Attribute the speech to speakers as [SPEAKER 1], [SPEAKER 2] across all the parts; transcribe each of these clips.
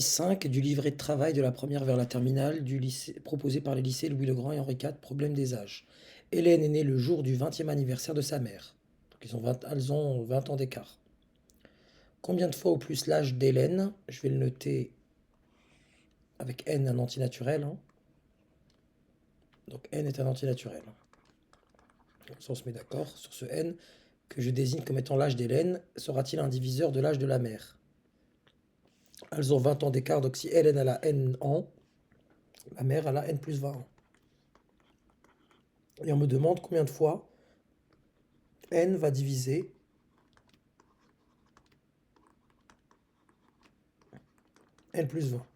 [SPEAKER 1] 5 du livret de travail de la première vers la terminale du lycée, proposé par les lycées Louis-le-Grand et Henri IV, problème des âges. Hélène est née le jour du 20e anniversaire de sa mère. Donc elles ont 20 ans d'écart. Combien de fois au plus l'âge d'Hélène? Je vais le noter avec n un antinaturel, hein. Donc n est un antinaturel. Ça, on se met d'accord sur ce n que je désigne comme étant l'âge d'Hélène. Sera-t-il un diviseur de l'âge de la mère? Elles ont 20 ans d'écart, donc si Hélène a la n ans, la mère a la n plus 20 ans. Et on me demande combien de fois n va diviser n plus 20.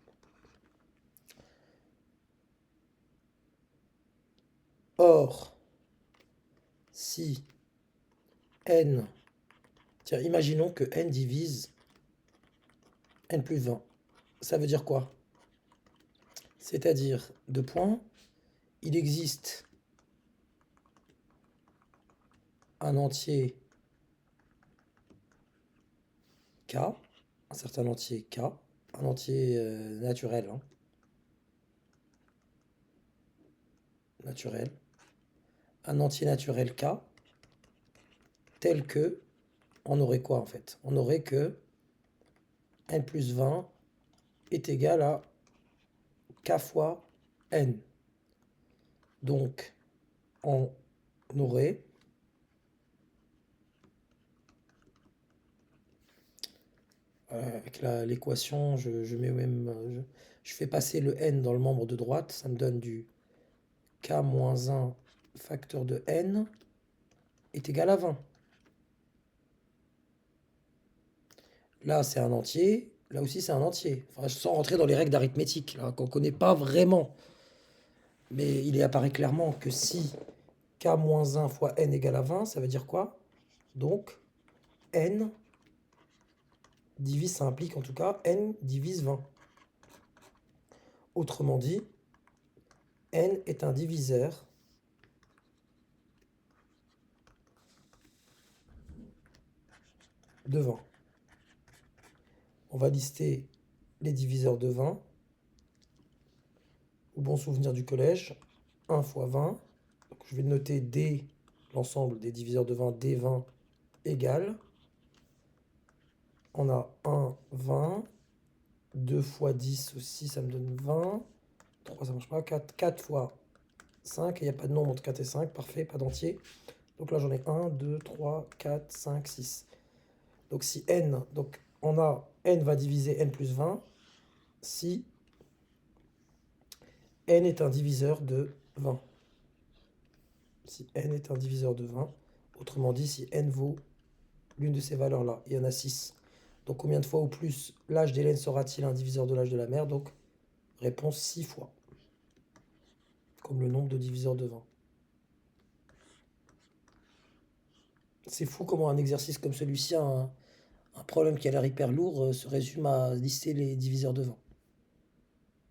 [SPEAKER 1] Or, si n, tiens, imaginons que n divise n plus 20, ça veut dire quoi? C'est-à-dire, deux points, il existe un entier k, un certain entier k, un entier naturel, hein, naturel, un entier naturel k, tel que, on aurait quoi en fait? On aurait que n plus 20 est égal à k fois n. Donc, on aurait avec l'équation, je mets même, je fais passer le n dans le membre de droite, ça me donne du k moins 1 facteur de n est égal à 20. Là, c'est un entier, là aussi, c'est un entier. Enfin, sans rentrer dans les règles d'arithmétique, qu'on ne connaît pas vraiment. Mais il apparaît clairement que si k moins 1 fois n égale à 20, ça veut dire quoi? Donc, n divise, ça implique en tout cas, n divise 20. Autrement dit, n est un diviseur de 20. On va lister les diviseurs de 20. Au bon souvenir du collège, 1 fois 20. Donc je vais noter D, l'ensemble des diviseurs de 20, D20 égale. On a 1, 20. 2 fois 10 aussi, ça me donne 20. 3, ça ne marche pas. 4 fois 5. Il n'y a pas de nombre entre 4 et 5. Parfait, pas d'entier. Donc là, j'en ai 1, 2, 3, 4, 5, 6. Donc si n, donc on a n va diviser n plus 20 si n est un diviseur de 20. Si n est un diviseur de 20, autrement dit, si n vaut l'une de ces valeurs-là, il y en a 6. Donc combien de fois au plus l'âge d'Hélène sera-t-il un diviseur de l'âge de la mère? Donc réponse 6 fois, comme le nombre de diviseurs de 20. C'est fou comment un exercice comme celui-ci, un problème qui a l'air hyper lourd, se résume à lister les diviseurs de 20.